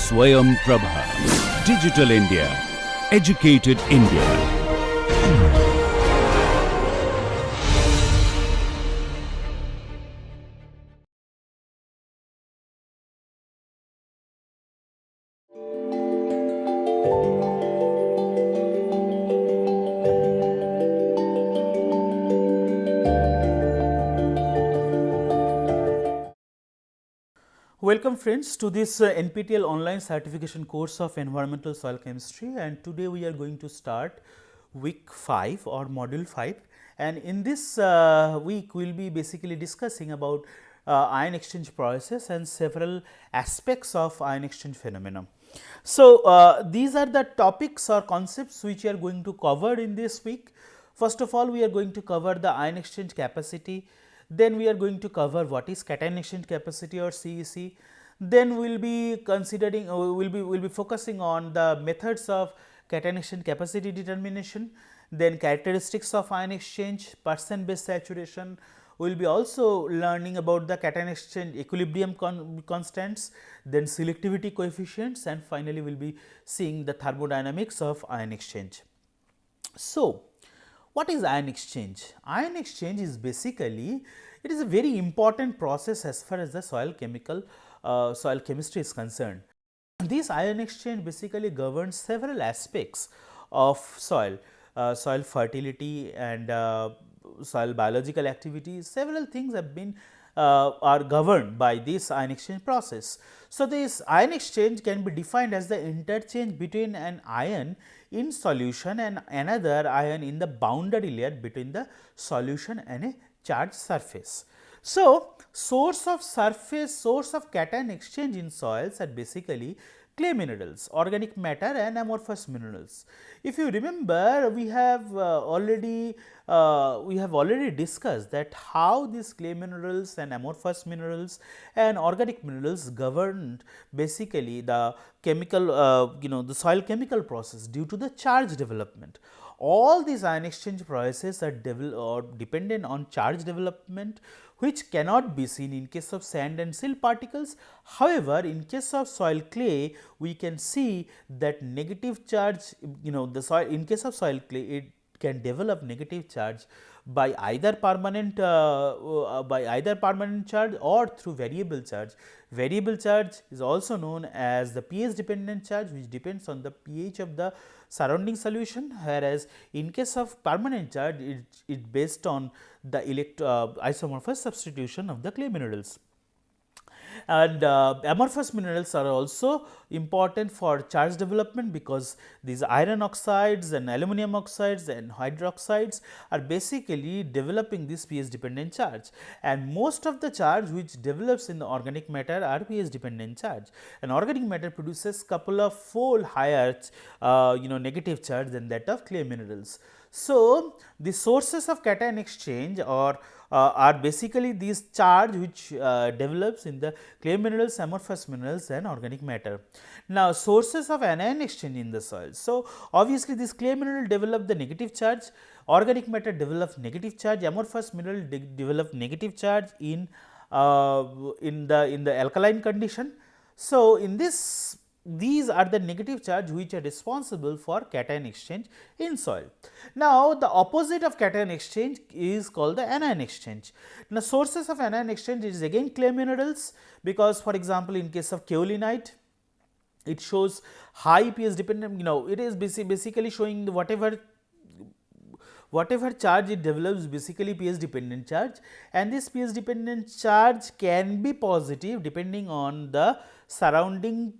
Swayam Prabha. Digital India. Educated India. Welcome friends to this NPTEL online certification course of environmental soil chemistry, and today we are going to start week 5 or module 5, and in this week we will be basically discussing about ion exchange process and several aspects of ion exchange phenomena. So, these are the topics or concepts which we are going to cover in this week. First of all, we are going to cover the ion exchange capacity. Then we are going to cover what is cation exchange capacity or CEC. Then we will be considering, we will be focusing on the methods of cation exchange capacity determination, then characteristics of ion exchange, percent base saturation. We will be also learning about the cation exchange equilibrium constants, then selectivity coefficients, and finally we will be seeing the thermodynamics of ion exchange. So, what is ion exchange? Ion exchange is basically, it is a very important process as far as the soil chemistry is concerned. This ion exchange basically governs several aspects of soil, soil fertility and soil biological activity. Several things have been are governed by this ion exchange process. So, this ion exchange can be defined as the interchange between an ion in solution and another ion in the boundary layer between the solution and a charged surface. So, source of cation exchange in soils are basically clay minerals, organic matter and amorphous minerals. If you remember, we have already discussed that how these clay minerals and amorphous minerals and organic minerals governed basically the chemical the soil chemical process due to the charge development. All these ion exchange processes are dependent on charge development, which cannot be seen in case of sand and silt particles. However, in case of soil clay, we can see that negative charge, the soil, in case of soil clay, it can develop negative charge by either permanent charge or through variable charge. Variable charge is also known as the pH dependent charge, which depends on the pH of the surrounding solution, whereas in case of permanent charge it based on the isomorphous substitution of the clay minerals. And amorphous minerals are also important for charge development, because these iron oxides and aluminum oxides and hydroxides are basically developing this pH dependent charge, and most of the charge which develops in the organic matter are pH dependent charge, and organic matter produces couple of fold higher negative charge than that of clay minerals. So, the sources of cation exchange are basically these charge which develops in the clay minerals, amorphous minerals and organic matter. Now, sources of anion exchange in the soil. So, obviously, this clay mineral develop the negative charge, organic matter develop negative charge, amorphous mineral develop negative charge in the alkaline condition. So, in this, these are the negative charge which are responsible for cation exchange in soil. Now, the opposite of cation exchange is called the anion exchange. Now, sources of anion exchange is again clay minerals, because for example, in case of kaolinite, it shows high pH dependent, it is basically showing the whatever charge it develops basically pH dependent charge, and this pH dependent charge can be positive depending on the surrounding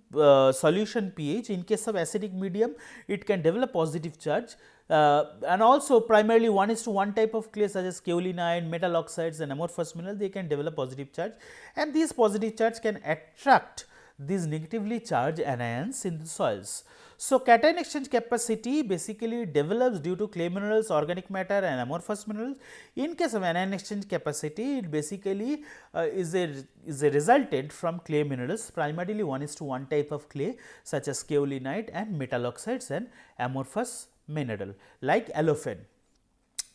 solution pH. In case of acidic medium, it can develop positive charge, and also primarily 1:1 type of clay such as kaolinite, metal oxides and amorphous mineral, they can develop positive charge, and these positive charge can attract these negatively charged anions in the soils. So, cation exchange capacity basically develops due to clay minerals, organic matter and amorphous minerals. In case of anion exchange capacity, it basically is a resultant from clay minerals, primarily 1:1 type of clay such as kaolinite and metal oxides and amorphous mineral like allophane.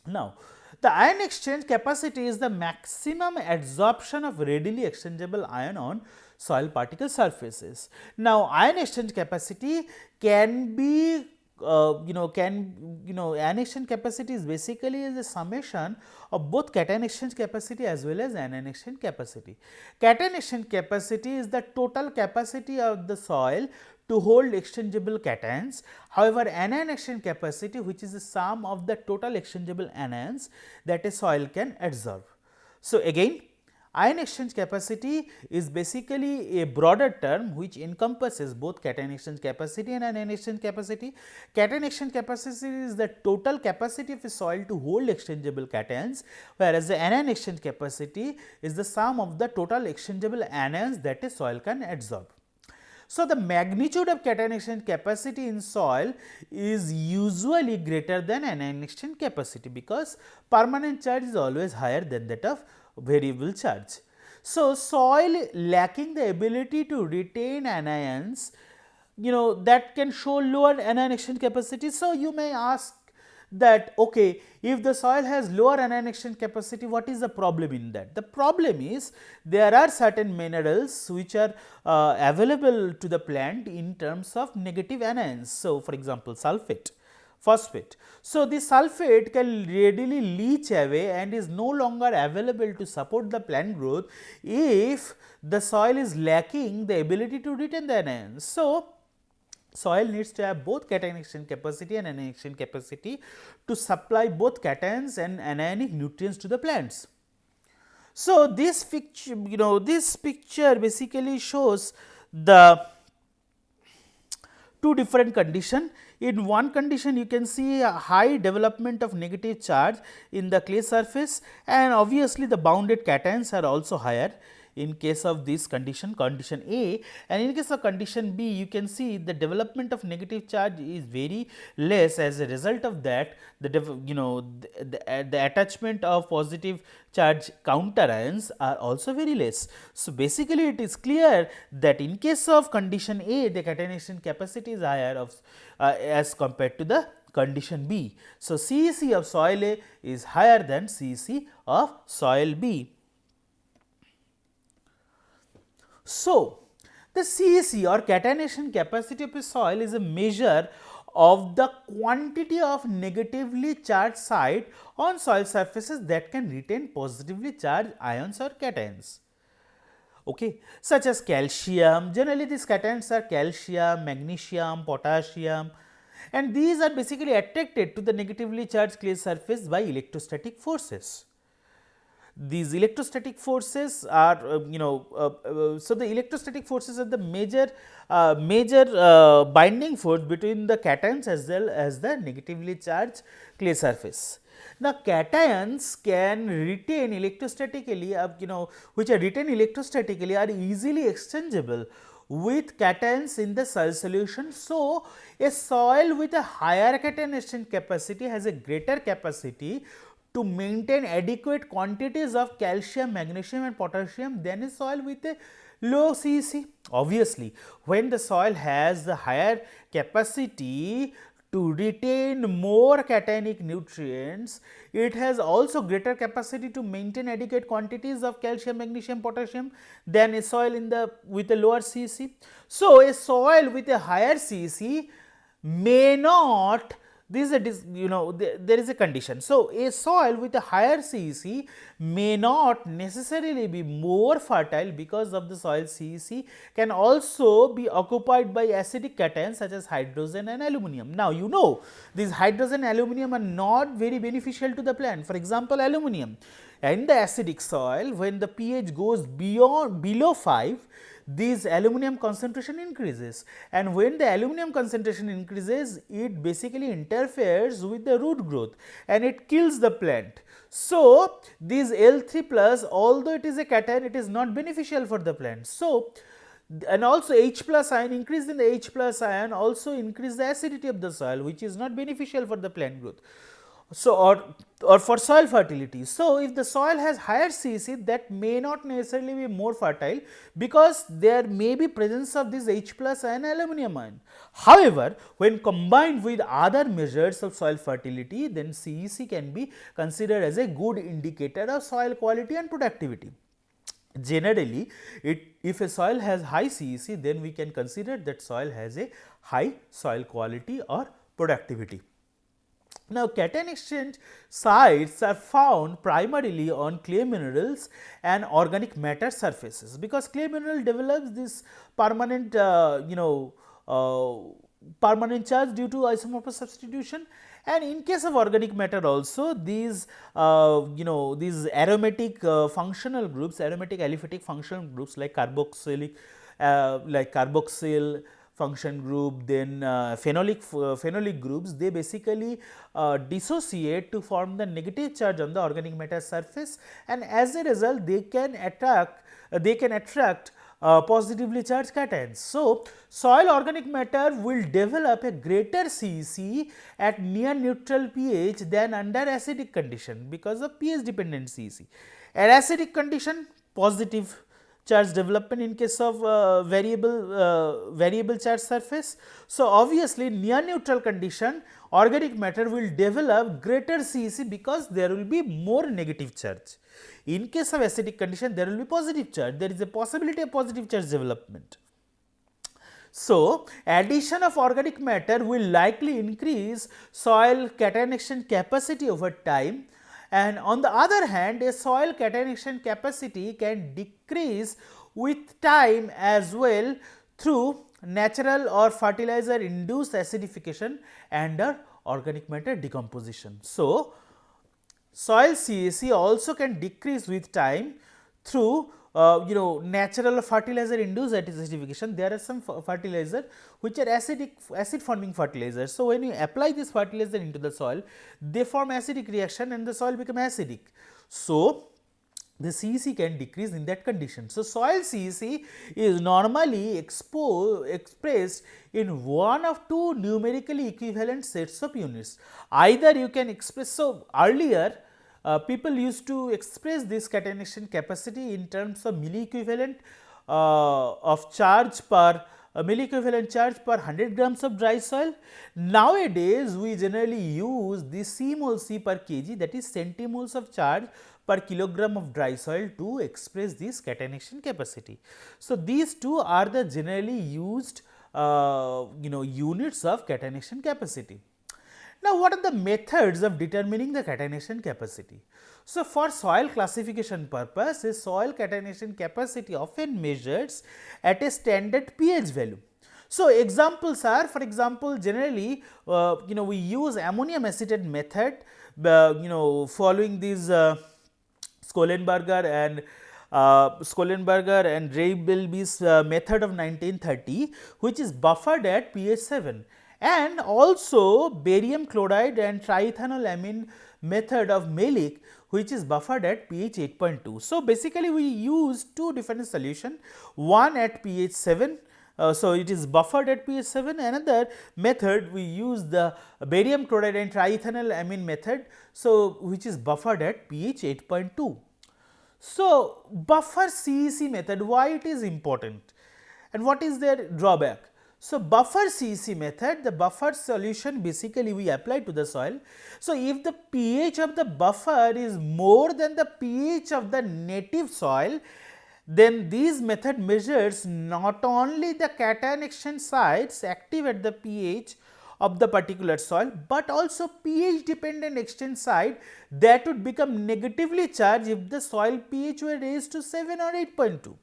Now, The ion exchange capacity is the maximum adsorption of readily exchangeable ion on soil particle surfaces. Now, ion exchange capacity can be ion exchange capacity is basically the summation of both cation exchange capacity as well as anion exchange capacity. Cation exchange capacity is the total capacity of the soil to hold exchangeable cations. However, anion exchange capacity, which is the sum of the total exchangeable anions that a soil can adsorb. So, again, ion exchange capacity is basically a broader term which encompasses both cation exchange capacity and anion exchange capacity. Cation exchange capacity is the total capacity of a soil to hold exchangeable cations, whereas the anion exchange capacity is the sum of the total exchangeable anions that a soil can adsorb. So, the magnitude of cation exchange capacity in soil is usually greater than anion exchange capacity, because permanent charge is always higher than that of variable charge. So, soil lacking the ability to retain anions, that can show lower anion exchange capacity. So, you may ask that okay, if the soil has lower anion exchange capacity, what is the problem in that? The problem is there are certain minerals which are available to the plant in terms of negative anions. So, for example, sulphate, phosphate. So, the sulphate can readily leach away and is no longer available to support the plant growth if the soil is lacking the ability to retain the anions. So, soil needs to have both cation exchange capacity and anion exchange capacity to supply both cations and anionic nutrients to the plants. So, this picture basically shows the two different conditions. In one condition, you can see a high development of negative charge in the clay surface, and obviously the bounded cations are also higher in case of this condition, condition A, and in case of condition B, you can see the development of negative charge is very less. As a result of that, the attachment of positive charge counter ions are also very less. So, basically it is clear that in case of condition A, the cation exchange capacity is higher of as compared to the condition B. So, CEC of soil A is higher than CEC of soil B. So, the CEC or catenation capacity of a soil is a measure of the quantity of negatively charged site on soil surfaces that can retain positively charged ions or cations. Okay, such as calcium. Generally, these cations are calcium, magnesium, potassium, and these are basically attracted to the negatively charged clay surface by electrostatic forces. These electrostatic forces are so the electrostatic forces are the major binding force between the cations as well as the negatively charged clay surface. Now, cations can retain electrostatically, which are retained electrostatically are easily exchangeable with cations in the soil solution. So, a soil with a higher cation exchange capacity has a greater capacity to maintain adequate quantities of calcium, magnesium and potassium than a soil with a low CEC. Obviously, when the soil has the higher capacity to retain more cationic nutrients, it has also greater capacity to maintain adequate quantities of calcium, magnesium, potassium than a soil with a lower CEC. So, a soil with a higher CEC may not, this is there is a condition. So, a soil with a higher CEC may not necessarily be more fertile because of the soil CEC can also be occupied by acidic cations such as hydrogen and aluminum. Now, these hydrogen and aluminum are not very beneficial to the plant. For example, aluminum in the acidic soil, when the pH goes below 5, this aluminum concentration increases, and when the aluminum concentration increases, it basically interferes with the root growth and it kills the plant. So, this L3 plus, although it is a cation, it is not beneficial for the plant. So, and also H plus ion, increase in the H plus ion also increase the acidity of the soil, which is not beneficial for the plant growth. So, or for soil fertility. So, if the soil has higher CEC, that may not necessarily be more fertile, because there may be presence of this H plus and aluminum ion. However, when combined with other measures of soil fertility, then CEC can be considered as a good indicator of soil quality and productivity. Generally, if a soil has high CEC, then we can consider that soil has a high soil quality or productivity. Now, cation exchange sites are found primarily on clay minerals and organic matter surfaces, because clay mineral develops this permanent permanent charge due to isomorphous substitution. And in case of organic matter also, these these aromatic functional groups, aromatic aliphatic functional groups like carboxylic carboxyl function group, then phenolic groups, they basically dissociate to form the negative charge on the organic matter surface, and as a result they can attract positively charged cations. So, soil organic matter will develop a greater CEC at near neutral pH than under acidic condition, because of pH dependent CEC. At acidic condition, positive charge development in case of variable charge surface. So, obviously, near neutral condition, organic matter will develop greater CEC, because there will be more negative charge. In case of acidic condition, there will be positive charge, there is a possibility of positive charge development. So, addition of organic matter will likely increase soil cation exchange capacity over time, and on the other hand, a soil cation exchange capacity can decrease with time as well through natural or fertilizer induced acidification and organic matter decomposition. So, soil CEC also can decrease with time through natural fertilizer induced acidification. There are some fertilizer which are acid forming fertilizers. So, when you apply this fertilizer into the soil, they form acidic reaction and the soil become acidic. So, the CEC can decrease in that condition. So, soil CEC is normally expressed in one of two numerically equivalent sets of units. Either you can express, so earlier people used to express this cation exchange capacity in terms of milli equivalent of charge per milli equivalent charge per 100 grams of dry soil. Nowadays, we generally use the C mol C per kg, that is centimoles of charge per kilogram of dry soil to express this cation exchange capacity. So, these two are the generally used units of cation exchange capacity. Now, what are the methods of determining the cation exchange capacity? So, for soil classification purpose, a soil cation exchange capacity often measures at a standard pH value. So, examples are, for example, generally we use ammonium acetate method following these Schoenberger and Reibelbe's method of 1930, which is buffered at pH 7, and also barium chloride and triethanolamine method of Melick, which is buffered at pH 8.2. So, basically we use two different solution, one at pH 7. So, it is buffered at pH 7, another method we use the barium chloride and triethanolamine method, so which is buffered at pH 8.2. So, buffer CEC method, why it is important and what is their drawback? So, buffer CEC method, the buffer solution basically we apply to the soil. So, if the pH of the buffer is more than the pH of the native soil, then this method measures not only the cation exchange sites active at the pH of the particular soil, but also pH dependent exchange site that would become negatively charged if the soil pH were raised to 7 or 8.2.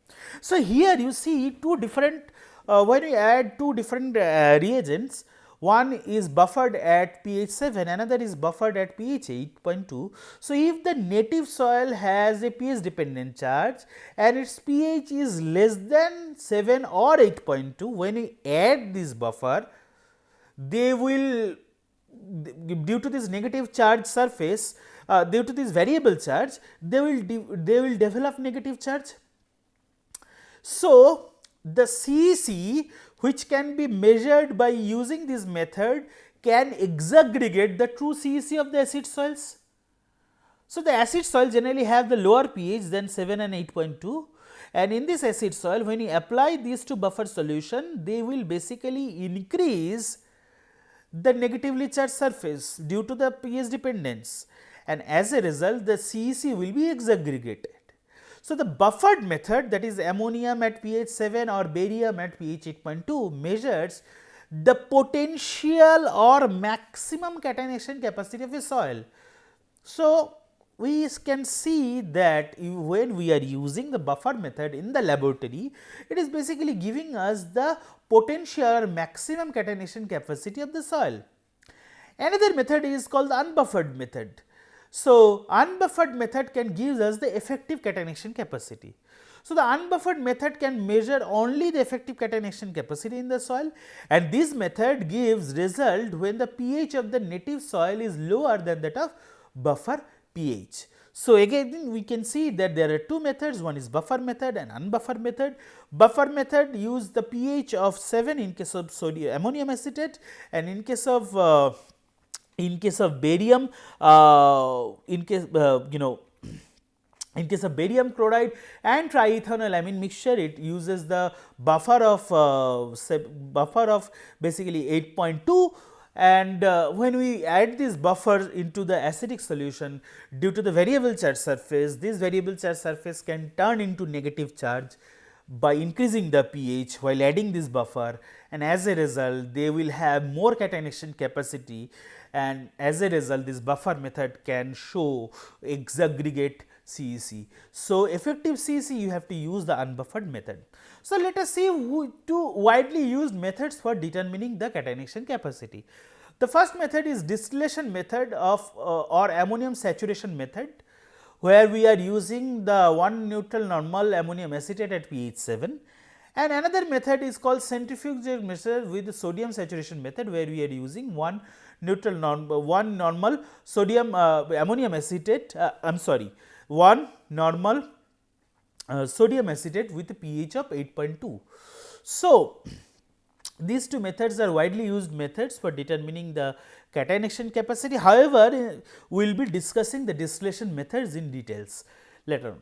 So, here you see two different when we add two different reagents, one is buffered at pH 7, another is buffered at pH 8.2. So, if the native soil has a pH dependent charge and its pH is less than 7 or 8.2, when we add this buffer, they will, due to this negative charge surface, due to this variable charge, they will develop negative charge. So, the CEC which can be measured by using this method can exaggregate the true CEC of the acid soils. So, the acid soil generally have the lower pH than 7 and 8.2, and in this acid soil when you apply these two buffer solution, they will basically increase the negatively charged surface due to the pH dependence, and as a result the CEC will be exaggregated. So, the buffered method, that is ammonium at pH 7 or barium at pH 8.2, measures the potential or maximum catenation capacity of a soil. So, we can see that when we are using the buffer method in the laboratory, it is basically giving us the potential or maximum catenation capacity of the soil. Another method is called the unbuffered method. So, unbuffered method can give us the effective catenation capacity. So, the unbuffered method can measure only the effective catenation capacity in the soil, and this method gives result when the pH of the native soil is lower than that of buffer pH. So, again we can see that there are two methods, one is buffer method and unbuffered method. Buffer method use the pH of 7 in case of sodium ammonium acetate, and in case of barium, in case of barium chloride and triethanol amine mixture, it uses the buffer of basically 8.2, and when we add this buffer into the acidic solution, due to the variable charge surface, this variable charge surface can turn into negative charge by increasing the pH while adding this buffer, and as a result they will have more catenation capacity, and as a result this buffer method can show exaggregate CEC. So, effective CEC you have to use the unbuffered method. So, let us see two widely used methods for determining the catenation capacity. The first method is distillation method of or ammonium saturation method, where we are using the 1 neutral normal ammonium acetate at pH 7, and another method is called centrifugal method with the sodium saturation method, where we are using 1 normal sodium ammonium acetate, one normal sodium acetate with a pH of 8.2. So, these two methods are widely used methods for determining the catenation capacity. However, we will be discussing the distillation methods in details later on.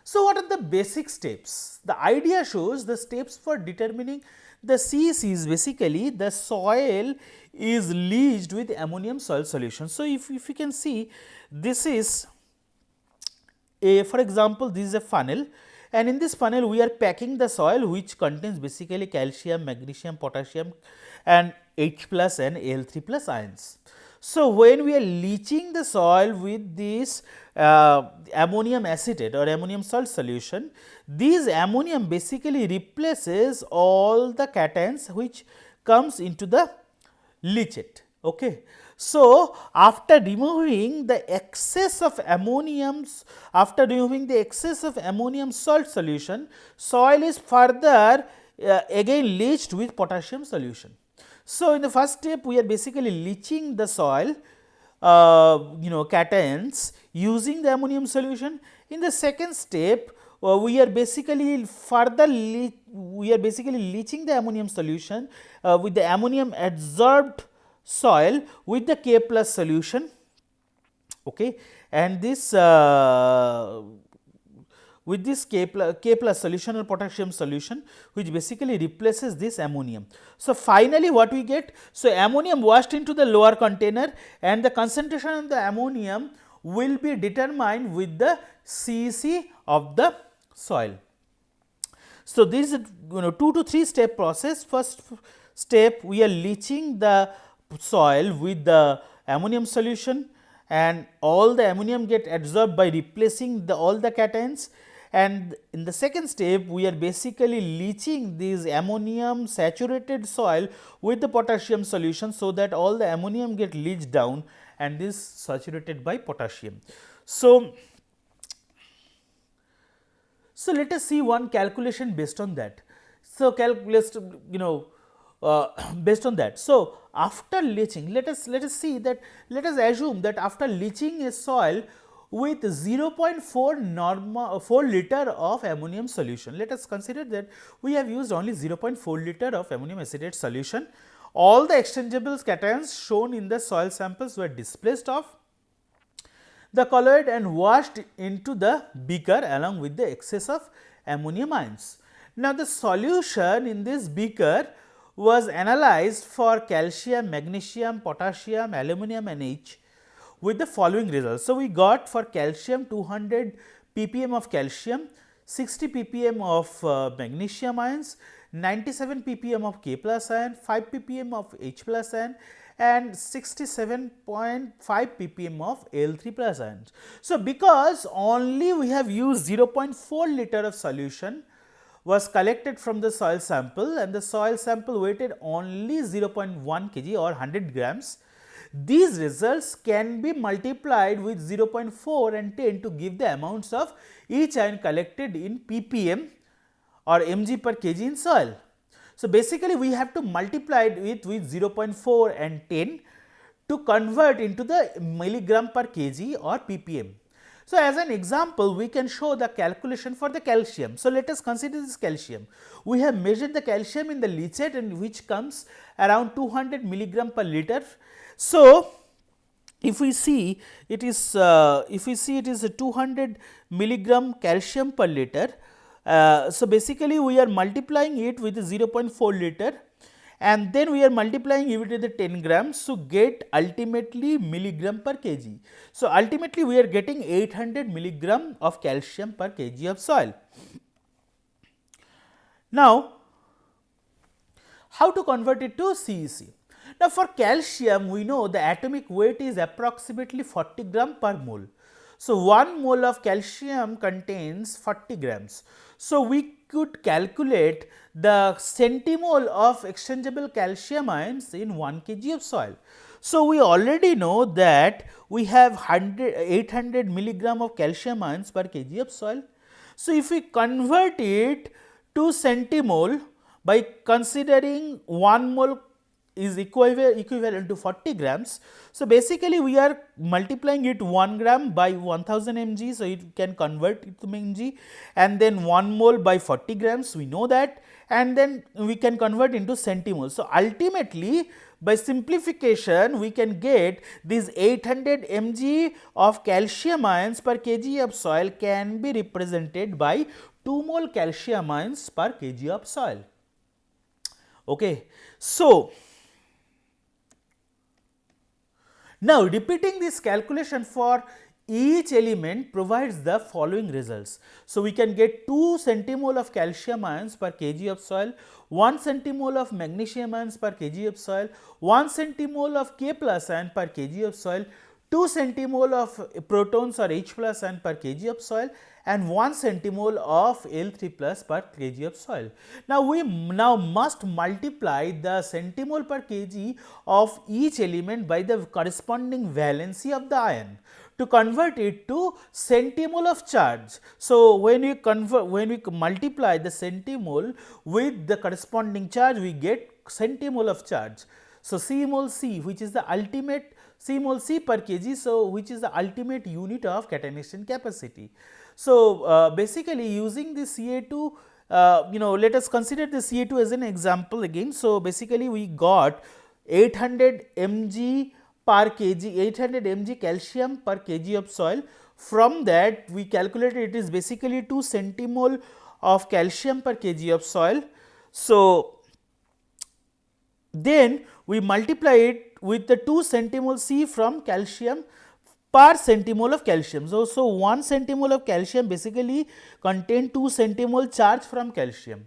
So, what are the basic steps? The idea shows the steps for determining the CEC is basically the soil is leached with ammonium soil solution. So, if you can see, this is for example, this is a funnel, and in this funnel we are packing the soil which contains basically calcium, magnesium, potassium and H plus and Al3 plus ions. So, when we are leaching the soil with this ammonium acetate or ammonium salt solution, this ammonium basically replaces all the cations which comes into the leachate. Okay. So, after removing the excess of ammonium salt solution, soil is further again leached with potassium solution. So, in the first step we are basically leaching the soil cations using the ammonium solution. In the second step we are basically leaching the ammonium solution with the ammonium adsorbed soil with the K plus solution, okay, and this with this K plus solution or potassium solution, which basically replaces this ammonium. So, finally, what we get? So, ammonium washed into the lower container, and the concentration of the ammonium will be determined with the CEC of the soil. So, this is 2 to 3 step process. First step, we are leaching the soil with the ammonium solution, and all the ammonium get adsorbed by replacing all the cations, and in the second step we are basically leaching this ammonium saturated soil with the potassium solution, so that all the ammonium get leached down and this saturated by potassium. So, let us see one calculation based on that. So, based on that. So, after leaching, let us assume that after leaching a soil with 0.4 liter of ammonium solution, let us consider that we have used only 0.4 liter of ammonium acetate solution All the exchangeable cations shown in the soil samples were displaced off the colloid and washed into the beaker along with the excess of ammonium ions. Now, the solution in this beaker was analyzed for calcium, magnesium, potassium, aluminum and H with the following results. So, we got for calcium 200 ppm of calcium, 60 ppm of magnesium ions, 97 ppm of K plus ion, 5 ppm of H plus ion and 67.5 ppm of Al3 plus ions. So, because only we have used 0.4 liter of solution was collected from the soil sample and the soil sample weighted only 0.1 kg or 100 grams. These results can be multiplied with 0.4 and 10 to give the amounts of each ion collected in ppm or mg per kg in soil. So, basically we have to multiply it with 0.4 and 10 to convert into the milligram per kg or ppm. So, as an example we can show the calculation for the calcium. So, let us consider this calcium. We have measured the calcium in the leachate and which comes around 200 milligram per liter. So, if we see it is a 200 milligram calcium per liter. So, basically we are multiplying it with 0.4 liter and then we are multiplying it with the 10 grams to get ultimately milligram per kg. So, ultimately we are getting 800 milligram of calcium per kg of soil. Now, how to convert it to CEC? Now, for calcium we know the atomic weight is approximately 40 gram per mole. So, 1 mole of calcium contains 40 grams. So, we could calculate the centimole of exchangeable calcium ions in 1 kg of soil. So, we already know that we have 800 milligram of calcium ions per kg of soil. So, if we convert it to centimole by considering 1 mole is equivalent to 40 grams. So, basically we are multiplying it 1 gram by 1000 mg. So, it can convert it to mg and then 1 mole by 40 grams we know that and then we can convert into centimole. So, ultimately by simplification we can get this 800 mg of calcium ions per kg of soil can be represented by 2 mole calcium ions per kg of soil. Okay. So, now, repeating this calculation for each element provides the following results. So, we can get 2 centimole of calcium ions per kg of soil, 1 centimole of magnesium ions per kg of soil, 1 centimole of K plus ion per kg of soil, 2 centimole of protons or H plus ion per kg of soil and 1 centimole of Al3 plus per kg of soil. Now, we must multiply the centimole per kg of each element by the corresponding valency of the ion to convert it to centimole of charge. So, when we multiply the centimole with the corresponding charge, we get centimole of charge. So, C mole C, which is the ultimate C mole C per kg, so which is the ultimate unit of catenation capacity. So, basically using the Ca2, let us consider the Ca2 as an example again. So, basically we got 800 mg per kg, 800 mg calcium per kg of soil. From that we calculated it is basically 2 centimole of calcium per kg of soil. So, then we multiply it with the 2 centimole C from calcium per centimole of calcium. So, 1 centimole of calcium basically contain 2 centimole charge from calcium.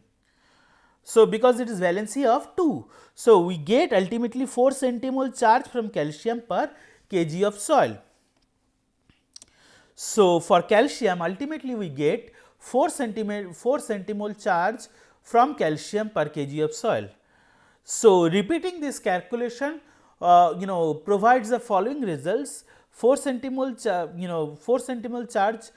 So, because it is valency of 2. So, we get ultimately 4 centimole charge from calcium per kg of soil. So, for calcium ultimately we get 4 centimole charge from calcium per kg of soil. So, repeating this calculation provides the following results: 4 centimole charge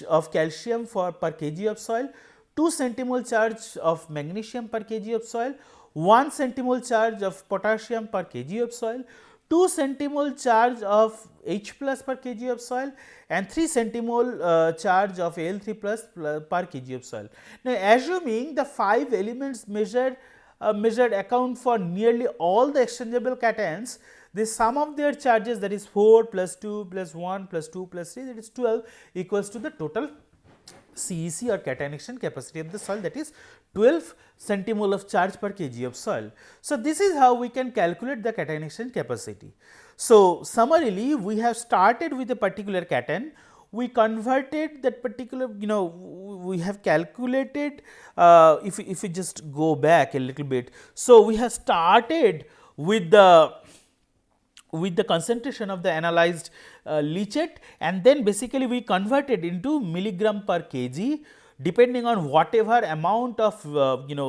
of calcium per kg of soil, 2 centimole charge of magnesium per kg of soil, 1 centimole charge of potassium per kg of soil, 2 centimole charge of H plus per kg of soil and 3 centimole charge of Al3 plus per kg of soil. Now, assuming the 5 elements measured measured account for nearly all the exchangeable cations, the sum of their charges, that is 4 plus 2 plus 1 plus 2 plus 3, that is 12, equals to the total CEC or cation capacity of the soil, that is 12 centimole of charge per kg of soil. So, this is how we can calculate the cation capacity. So, summarily we have started with a particular cation, we converted that particular, we have calculated, if we just go back a little bit. So, we have started with the concentration of the analyzed leachate, and then basically we converted into milligram per kg depending on whatever amount of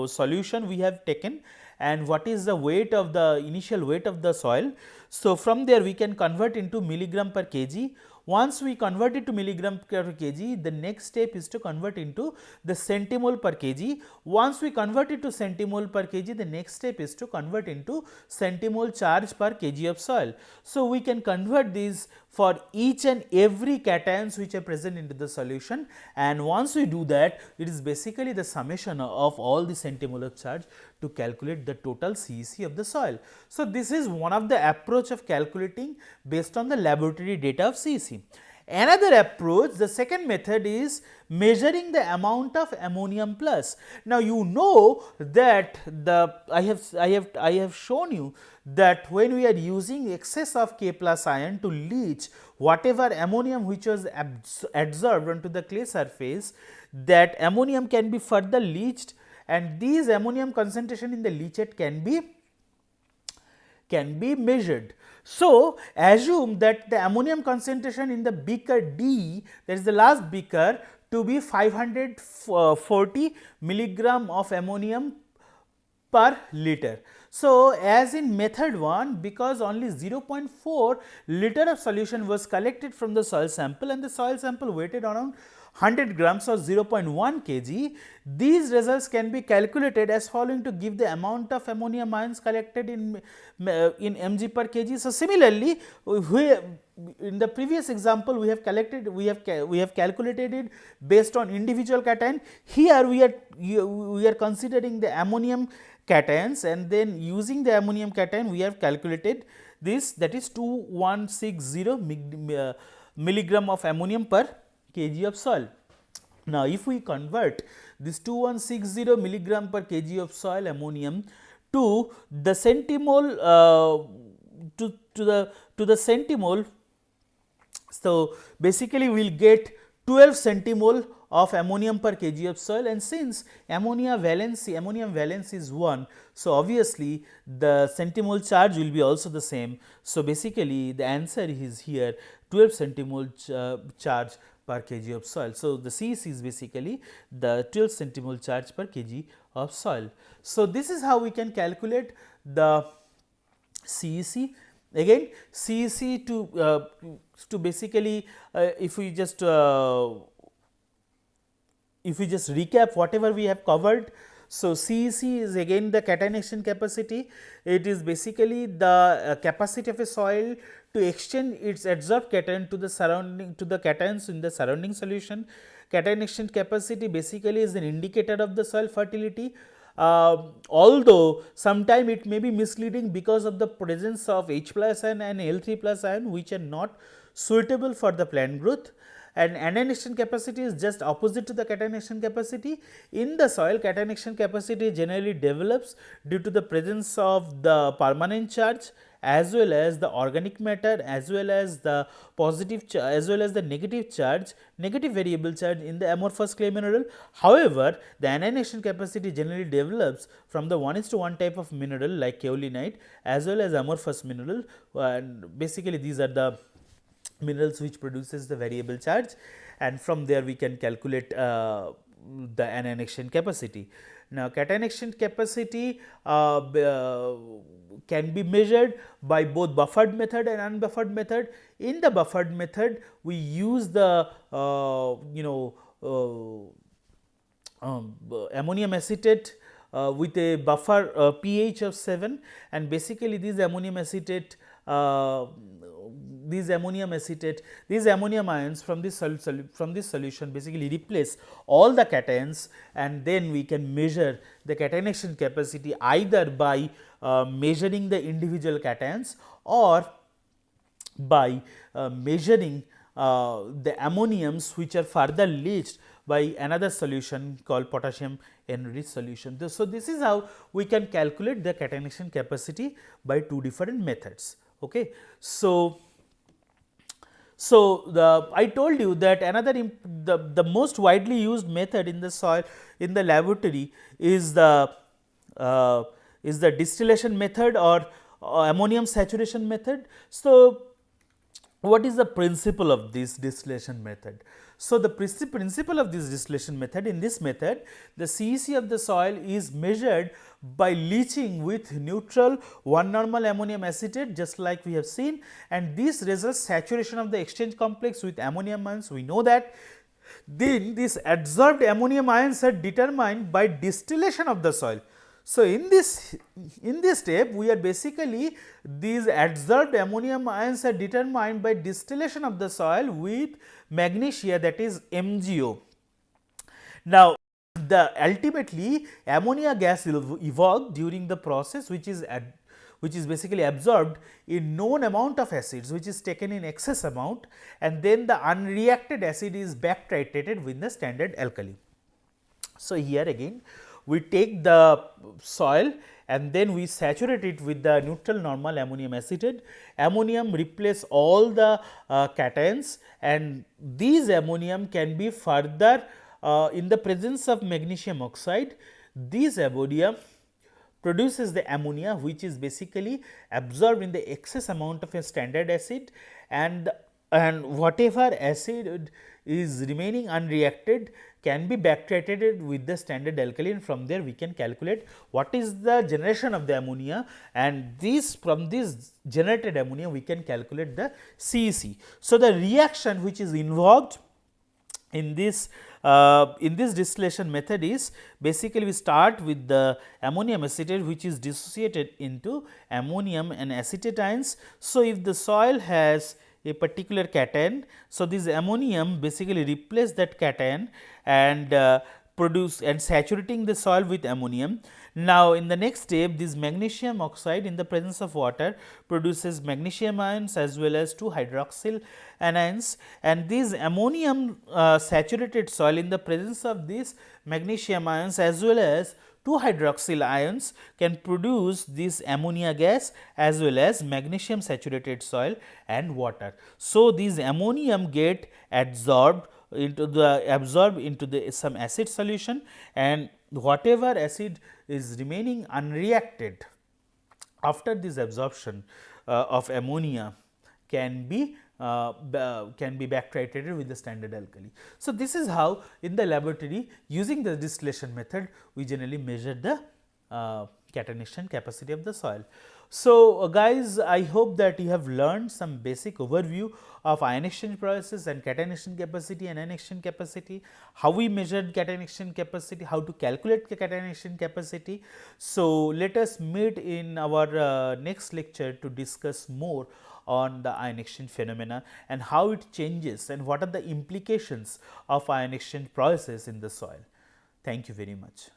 solution we have taken and what is the weight of the initial weight of the soil. So, from there we can convert into milligram per kg. Once we convert it to milligram per kg, the next step is to convert into the centimole per kg. Once we convert it to centimole per kg, the next step is to convert into centimole charge per kg of soil. So, we can convert these for each and every cations which are present into the solution, and once we do that, it is basically the summation of all the centimole of charge to calculate the total CEC of the soil. So, this is one of the approach of calculating based on the laboratory data of CEC. Another approach, the second method, is measuring the amount of ammonium plus. Now, you know that I have shown you that when we are using excess of K plus ion to leach whatever ammonium which was adsorbed onto the clay surface, that ammonium can be further leached, and these ammonium concentration in the leachate can be measured. So, assume that the ammonium concentration in the beaker D, that is the last beaker, to be 540 milligram of ammonium per liter. So, as in method 1, because only 0.4 liter of solution was collected from the soil sample and the soil sample weighted around 100 grams or 0.1 kg, these results can be calculated as following to give the amount of ammonium ions collected in mg per kg. So, similarly, in the previous example we have calculated it based on individual cation. Here we are considering the ammonium cations, and then using the ammonium cation we have calculated this, that is 2160 milligram of ammonium per kg of soil. Now, if we convert this 2160 milligram per kg of soil ammonium to the centimole, to the centimole, so basically we will get 12 centimole of ammonium per kg of soil, and since ammonium valence is 1, so obviously the centimole charge will be also the same. So, basically the answer is here 12 centimole charge per kg of soil. So, the CEC is basically the 12 centimole charge per kg of soil. So, this is how we can calculate the CEC. Again, CEC to basically if we just recap whatever we have covered. So, CEC is again the catenation capacity. It is basically the capacity of a soil to exchange its adsorbed cation to the cations in the surrounding solution. Catenation capacity basically is an indicator of the soil fertility. Although sometime it may be misleading because of the presence of H plus ion and L3 plus ion which are not suitable for the plant growth. And ionization capacity is just opposite to the catenation capacity. In the soil, catenation capacity generally develops due to the presence of the permanent charge as well as the organic matter as well as the positive as well as the negative charge, negative variable charge in the amorphous clay mineral. However, the ionization capacity generally develops from the 1:1 type of mineral like kaolinite as well as amorphous mineral, and basically these are the minerals which produces the variable charge, and from there we can calculate the ionization capacity. Now, catenation capacity can be measured by both buffered method and unbuffered method. In the buffered method, we use the ammonium acetate with a buffer pH of 7, and basically this ammonium acetate these ammonium acetate, these ammonium ions from this solution basically replace all the cations, and then we can measure the catenation capacity either by measuring the individual cations or by measuring the ammoniums which are further leached by another solution called potassium enriched solution. So, this is how we can calculate the catenation capacity by two different methods. Okay. So, I told you that another the most widely used method in the soil in the laboratory is the distillation method or ammonium saturation method. So, what is the principle of this distillation method? So, the principle of this distillation method, in this method the CEC of the soil is measured by leaching with neutral 1 normal ammonium acetate, just like we have seen, and this results saturation of the exchange complex with ammonium ions. We know that. Then these adsorbed ammonium ions are determined by distillation of the soil. So, in this step we are basically these adsorbed ammonium ions are determined by distillation of the soil with magnesia, that is MgO. Now, the ultimately ammonia gas will evolve during the process, which is basically absorbed in known amount of acids, which is taken in excess amount, and then the unreacted acid is back titrated with the standard alkali. So, here again we take the soil and then we saturate it with the neutral normal ammonium acetate. Ammonium replace all the cations, and these ammonium can be further in the presence of magnesium oxide. This ammonium produces the ammonia, which is basically absorbed in the excess amount of a standard acid, and whatever acid is remaining unreacted can be back titrated with the standard alkali, and from there we can calculate what is the generation of the ammonia, and from this generated ammonia we can calculate the CEC. So, the reaction which is involved in this distillation method is basically we start with the ammonium acetate, which is dissociated into ammonium and acetate ions. So, if the soil has a particular cation, so this ammonium basically replace that cation and produce and saturating the soil with ammonium. Now, in the next step, this magnesium oxide in the presence of water produces magnesium ions as well as 2 hydroxyl anions, and these ammonium saturated soil in the presence of these magnesium ions as well as 2 hydroxyl ions can produce this ammonia gas as well as magnesium saturated soil and water. So, these ammonium get absorbed into some acid solution, and whatever acid is remaining unreacted after this absorption of ammonia can be back titrated with the standard alkali. So, this is how in the laboratory using the distillation method we generally measure the catenation capacity of the soil. So, guys, I hope that you have learned some basic overview of ion exchange process and catenation capacity and anion exchange capacity, how we measured catenation capacity, how to calculate catenation capacity. So, let us meet in our next lecture to discuss more on the ion exchange phenomena and how it changes and what are the implications of ion exchange process in the soil. Thank you very much.